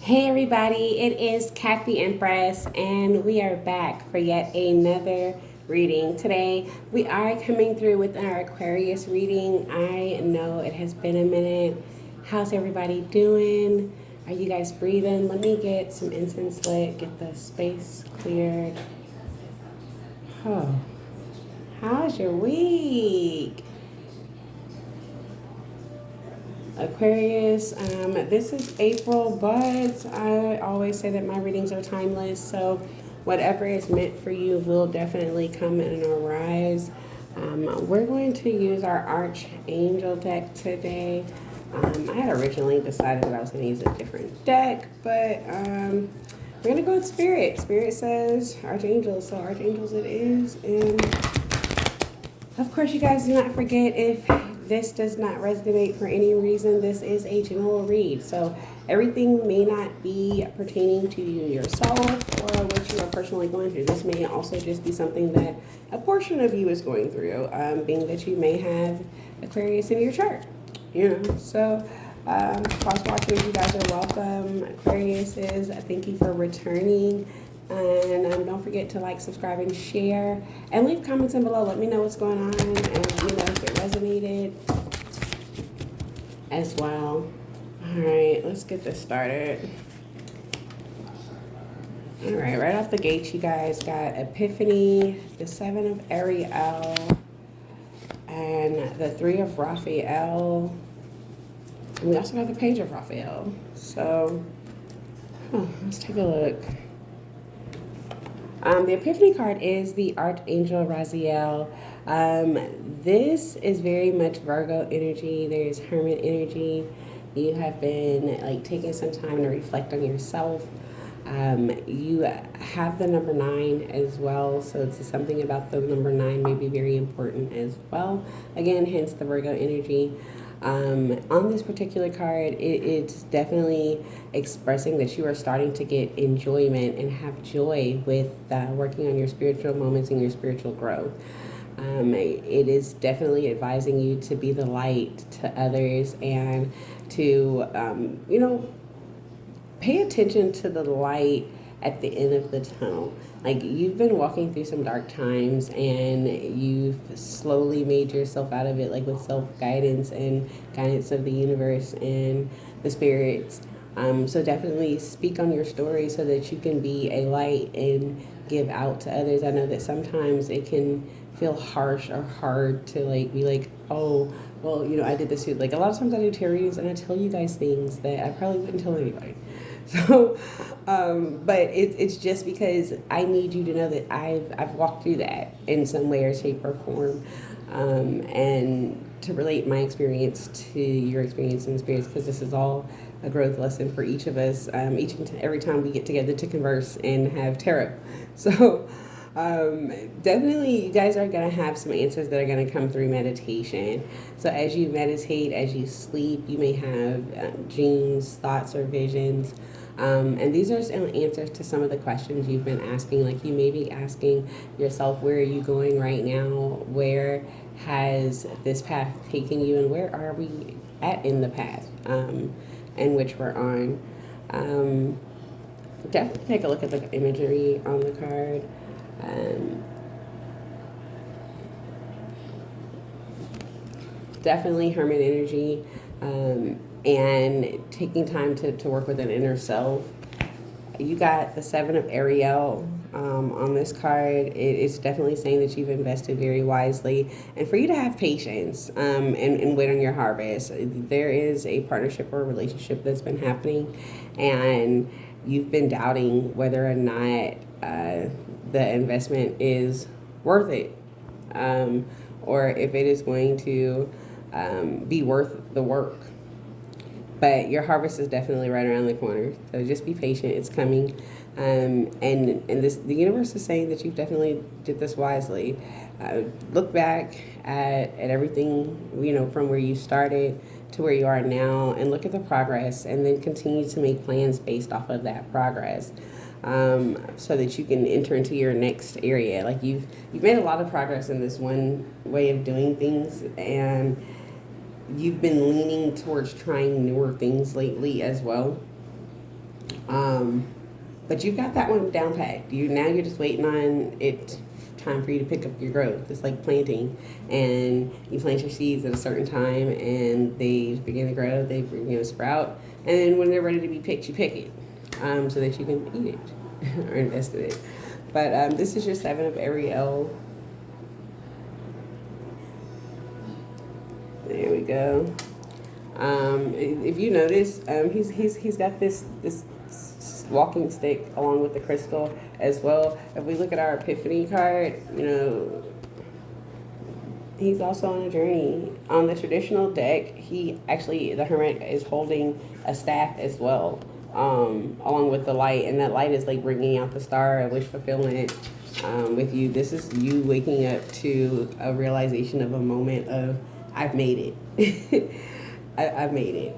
Hey everybody, it is Kathy Empress, and we are back for yet another reading. Today we are coming through with our Aquarius reading. I know it has been a minute. How's everybody doing? Are you guys breathing? Let me get some incense lit, get the space cleared. Oh, how's your week? Aquarius, this is April, but I always say that my readings are timeless, so whatever is meant for you will definitely come and arise. We're going to use our Archangel deck today. I had originally decided that I was going to use a different deck, but we're going to go with Spirit. Spirit says Archangels, so Archangels it is. And of course, you guys do not forget, if this does not resonate for any reason, this is a general read. So everything may not be pertaining to you yourself or what you are personally going through. This may also just be something that a portion of you is going through, being that you may have Aquarius in your chart. So cross watchers, you guys are welcome. Aquarius is, thank you for returning. And don't forget to like, subscribe, and share. And leave comments in below. Let me know what's going on. And let me know if it resonated as well. Alright, let's get this started. Alright, right off the gate, you guys got Epiphany, the 7 of Ariel, and the 3 of Raphael. And we also got the Page of Raphael. So, let's take a look. The Epiphany card is the Archangel Raziel. This is very much Virgo energy. There's Hermit energy. You have been taking some time to reflect on yourself. You have the number 9 as well, so it's something about the number 9 may be very important as well. Again, hence the Virgo energy. On this particular card, it's definitely expressing that you are starting to get enjoyment and have joy with working on your spiritual moments and your spiritual growth. It is definitely advising you to be the light to others and to, pay attention to the light at the end of the tunnel. You've been walking through some dark times and you've slowly made yourself out of it, with self-guidance and guidance of the universe and the spirits. So definitely speak on your story so that you can be a light and give out to others. I know that sometimes it can feel harsh or hard to be oh, well, I did this too. A lot of times I do tarot readings and I tell you guys things that I probably wouldn't tell anybody. So, but it's just because I need you to know that I've walked through that in some way or shape or form, and to relate my experience to your experience and experience, because this is all a growth lesson for each of us, each and every time we get together to converse and have tarot. So definitely you guys are going to have some answers that are going to come through meditation. So as you meditate, as you sleep, you may have dreams, thoughts, or visions. And these are some answers to some of the questions you've been asking. You may be asking yourself, where are you going right now? Where has this path taken you? And where are we at in the path in which we're on? Definitely take a look at the imagery on the card. Definitely Hermit energy, and taking time to work with an inner self. You got the 7 of Ariel on this card. It's definitely saying that you've invested very wisely, and for you to have patience and wait on your harvest. There is a partnership or a relationship that's been happening, and you've been doubting whether or not the investment is worth it, or if it is going to be worth the work. But your harvest is definitely right around the corner, so just be patient. It's coming, and the universe is saying that you've definitely did this wisely. Look back at everything, from where you started to where you are now, and look at the progress, and then continue to make plans based off of that progress, so that you can enter into your next area. You've made a lot of progress in this one way of doing things, and you've been leaning towards trying newer things lately as well. But you've got that one down packed. You're just waiting on it time for you to pick up your growth. It's like planting, and you plant your seeds at a certain time, and they begin to grow. They sprout, and then when they're ready to be picked, you pick it, so that you can eat it or invest in it. But this is your seven of Ariel. There we go. If you notice, he's got this walking stick along with the crystal as well. If we look at our Epiphany card, he's also on a journey. On the traditional deck, the Hermit is holding a staff as well, along with the light, and that light is like bringing out the star of wish fulfillment. With you, this is you waking up to a realization of a moment of I've made it. I've made it.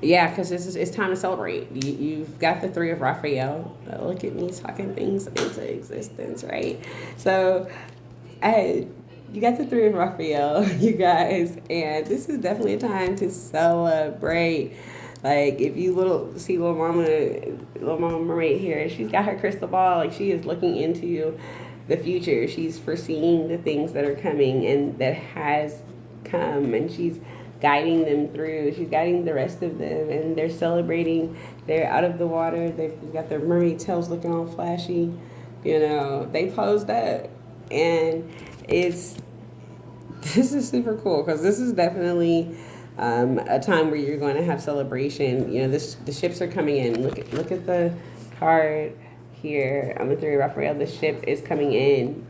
Yeah, because it's time to celebrate. You've got the three of Raphael. Look at me talking things into existence, right? So, you got the three of Raphael, you guys, and this is definitely a time to celebrate. Like if you see little mama mermaid here, she's got her crystal ball. Like she is looking into the future. She's foreseeing the things that are coming and that has come, and she's guiding them through. She's guiding the rest of them, and they're celebrating. They're out of the water. They've got their mermaid tails looking all flashy. They posed up, and this is super cool because this is definitely a time where you're going to have celebration. The ships are coming in. Look at the card here on the three of Raphael. The ship is coming in.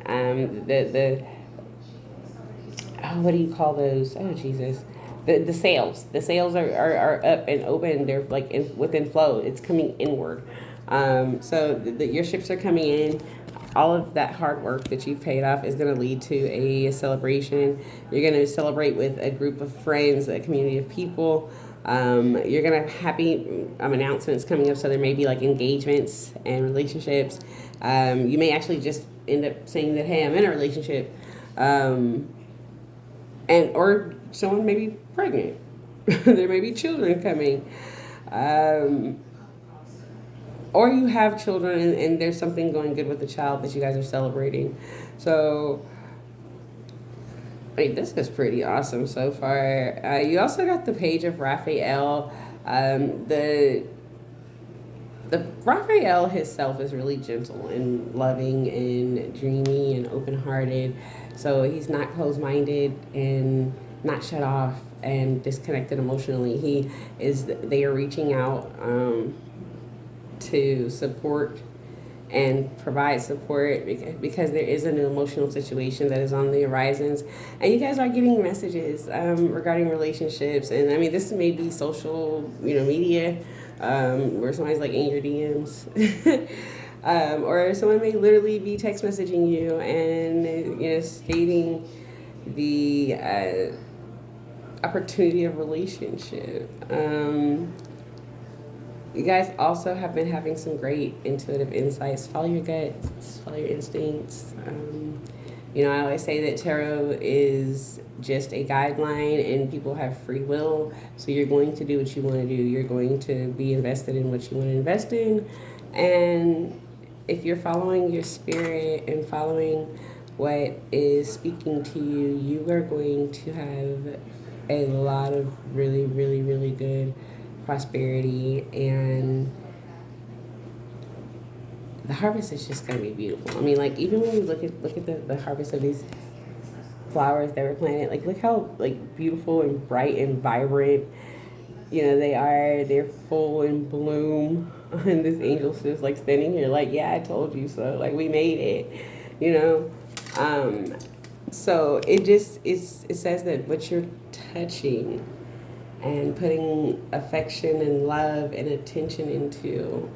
What do you call those? Oh Jesus. The sails. The sails are up and open. They're like within flow. It's coming inward. So your ships are coming in. All of that hard work that you've paid off is going to lead to a celebration. You're going to celebrate with a group of friends, a community of people. You're going to have happy announcements coming up. So there may be like engagements and relationships. You may actually just end up saying that, hey, I'm in a relationship. Or someone may be pregnant. There may be children coming. Or you have children and there's something going good with the child that you guys are celebrating. So, this is pretty awesome so far. You also got the page of Raphael. The Raphael himself is really gentle and loving and dreamy and open-hearted. So he's not closed-minded and not shut off and disconnected emotionally. They are reaching out to support and provide support because there is an emotional situation that is on the horizons, and you guys are getting messages regarding relationships. And I mean, this may be social media where somebody's like in your DMs or someone may literally be text messaging you and stating the opportunity of relationship. You guys also have been having some great intuitive insights. Follow your guts, follow your instincts. I always say that tarot is just a guideline and people have free will. So you're going to do what you want to do. You're going to be invested in what you want to invest in. And if you're following your spirit and following what is speaking to you, you are going to have a lot of really, really, really good prosperity, and the harvest is just going to be beautiful. I mean, like even when we look at the harvest of these flowers that were planted, like look how like beautiful and bright and vibrant they are. They're full in bloom, and this angel's just like standing here like, yeah, I told you so. Like we made it. So it says that what you're touching and putting affection and love and attention into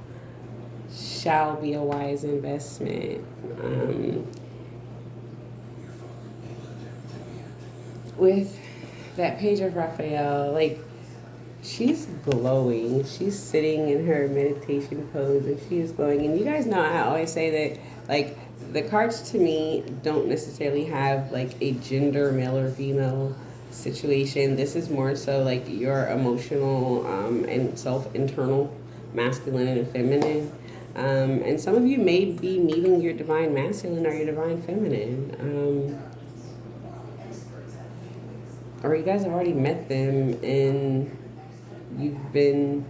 shall be a wise investment. With that page of Raphael, like she's glowing. She's sitting in her meditation pose and she is glowing. And you guys know I always say that like the cards to me don't necessarily have like a gender, male or female situation. This is more so like your emotional and self internal masculine and feminine. And some of you may be meeting your divine masculine or your divine feminine. Or you guys have already met them and you've been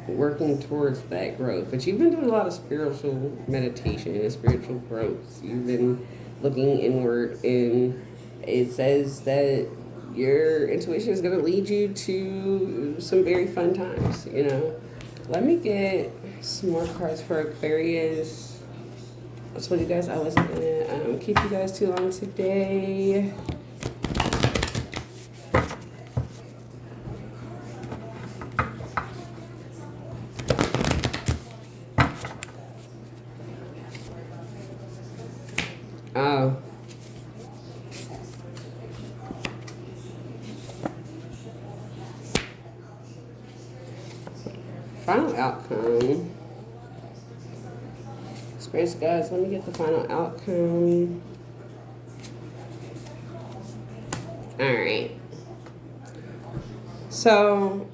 working towards that growth. But you've been doing a lot of spiritual meditation and spiritual growth. You've been looking inward, and it says that your intuition is going to lead you to some very fun times, you know. Let me get some more cards for Aquarius. I told you guys I wasn't going to keep you guys too long today. Oh. Final outcome. Spirits, guys, let me get the final outcome. Alright. So,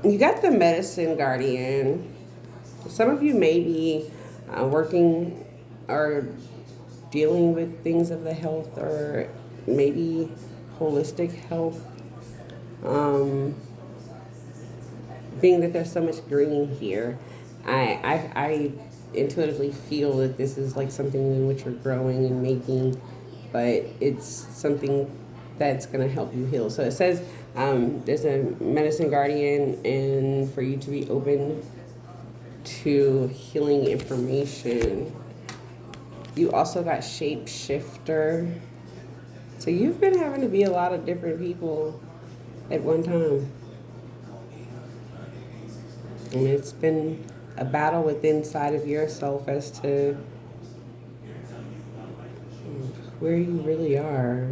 you got the Medicine Guardian. Some of you may be working or dealing with things of the health, or maybe holistic health. Being that there's so much green here, I intuitively feel that this is like something in which you're growing and making, but it's something that's going to help you heal. So it says there's a Medicine Guardian, and for you to be open to healing information. You also got Shapeshifter. So you've been having to be a lot of different people at one time. And it's been a battle within inside of yourself as to where you really are.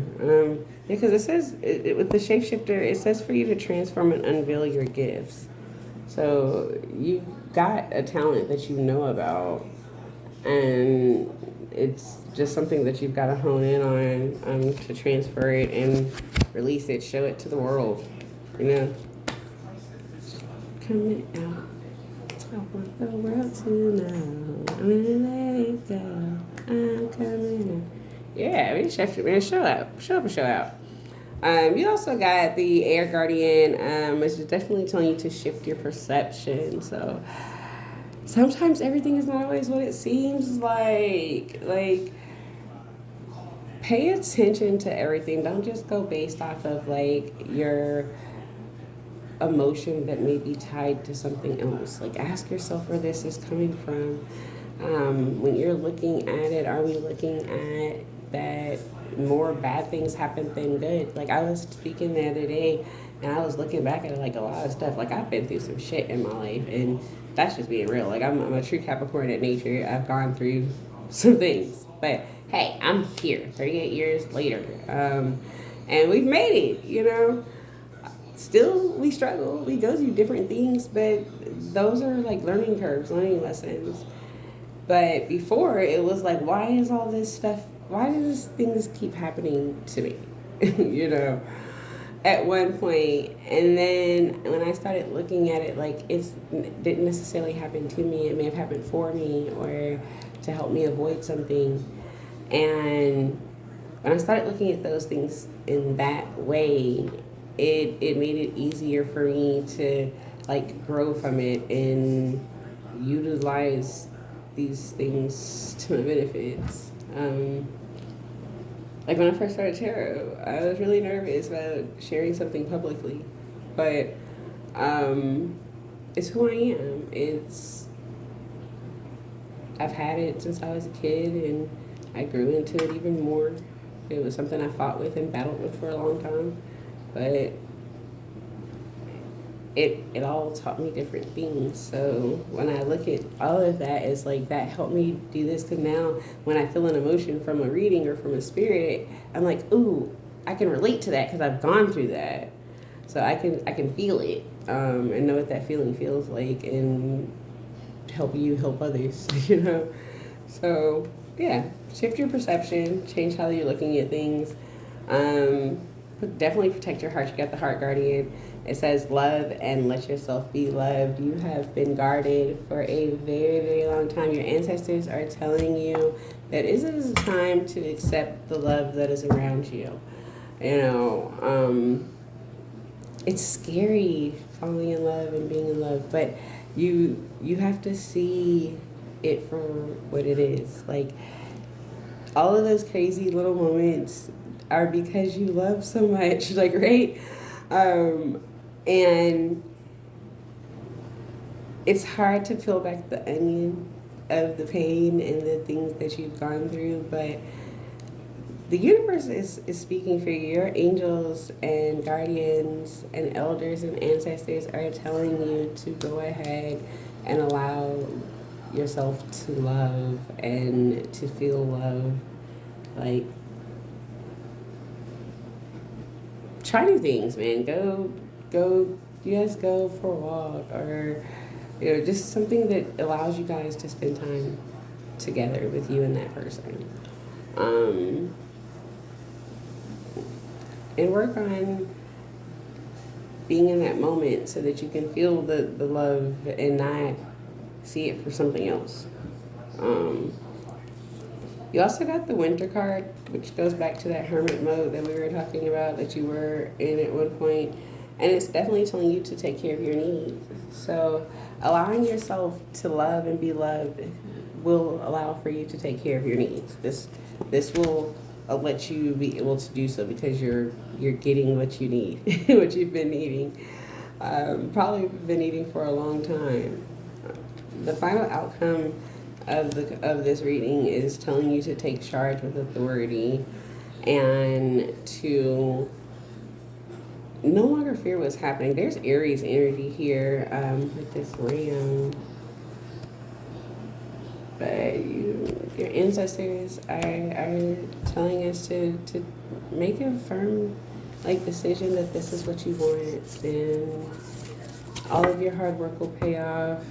Because it says, with the Shapeshifter, it says for you to transform and unveil your gifts. So you've got a talent that you know about, and it's just something that you've got to hone in on to transfer it and release it, show it to the world, you know. Coming out, I want the world to know. I'm gonna let it go. I'm coming out. Yeah, I mean, show up and show out. You also got the Air Guardian, which is definitely telling you to shift your perception. So sometimes everything is not always what it seems like. Like, pay attention to everything. Don't just go based off of like your emotion that may be tied to something else. Like, ask yourself where this is coming from. When you're looking at it, are we looking at that more bad things happen than good? Like, I was speaking the other day and I was looking back at like a lot of stuff. Like, I've been through some shit in my life, and that's just being real. Like, I'm a true Capricorn at nature. I've gone through some things, but hey, I'm here 38 years later, and we've made it, you know. Still, we struggle, we go through different things, but those are like learning curves, learning lessons. But before, it was like, why is all this stuff, why does things keep happening to me? You know, at one point. And then when I started looking at it, like, it didn't necessarily happen to me. It may have happened for me or to help me avoid something. And when I started looking at those things in that way, it made it easier for me to like grow from it and utilize these things to my benefits. Like, when I first started tarot, I was really nervous about sharing something publicly, but it's who I am. I've had it since I was a kid, and I grew into it even more. It was something I fought with and battled with for a long time, but it all taught me different things. So when I look at all of that, it's like that helped me do this, because now when I feel an emotion from a reading or from a spirit, I'm like, ooh, I can relate to that because I've gone through that. So I can feel it, and know what that feeling feels like, and help you help others, you know. So yeah, shift your perception, change how you're looking at things. Um, Definitely protect your heart. You got the heart guardian. It says love and let yourself be loved. You have been guarded for a very, very long time. Your ancestors are telling you that it is a time to accept the love that is around you. You know, it's scary falling in love and being in love, but you have to see it for what it is. Like all of those crazy little moments are because you love so much, like, right? Um, and it's hard to peel back the onion of the pain and the things that you've gone through, but the universe is speaking for you. Your angels and guardians and elders and ancestors are telling you to go ahead and allow yourself to love and to feel love. Like, try new things, man. Go. You guys go for a walk, or just something that allows you guys to spend time together with you and that person. Um, and work on being in that moment so that you can feel the love and not see it for something else. Um, you also got the winter card, which goes back to that hermit mode that we were talking about that you were in at one point. And it's definitely telling you to take care of your needs. So allowing yourself to love and be loved will allow for you to take care of your needs. This will let you be able to do so because you're getting what you need, what you've been needing, probably been needing for a long time. The final outcome of this reading is telling you to take charge with authority and to no longer fear what's happening. There's Aries energy here with this ram. But your ancestors are telling us to make a firm decision that this is what you want, and all of your hard work will pay off.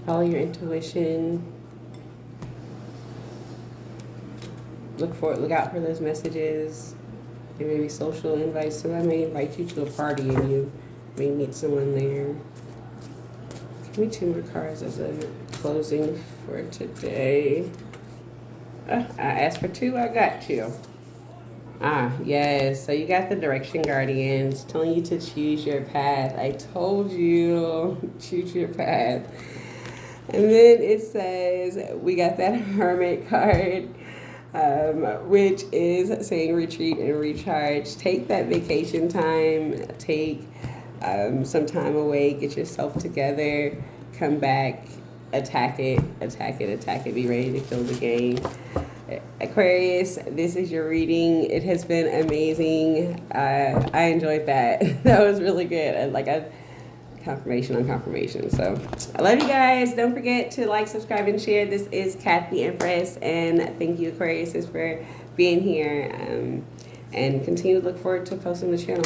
Follow your intuition. Look out for those messages. There may be social invites. Someone may invite you to a party and you may meet someone there. Give me 2 more cards as a closing for today. I asked for 2, I got 2. Yes. So you got the direction guardians telling you to choose your path. I told you, choose your path. And then it says, we got that hermit card, which is saying retreat and recharge. Take that vacation time. Take some time away. Get yourself together. Come back. Attack it. Be ready to kill the game. Aquarius, this is your reading. It has been amazing. I enjoyed that. That was really good. Confirmation on confirmation. So I love you guys. Don't forget to like, subscribe, and share. This is Kat the Empress, and thank you, Aquarius, for being here. And continue to look forward to posting the channel.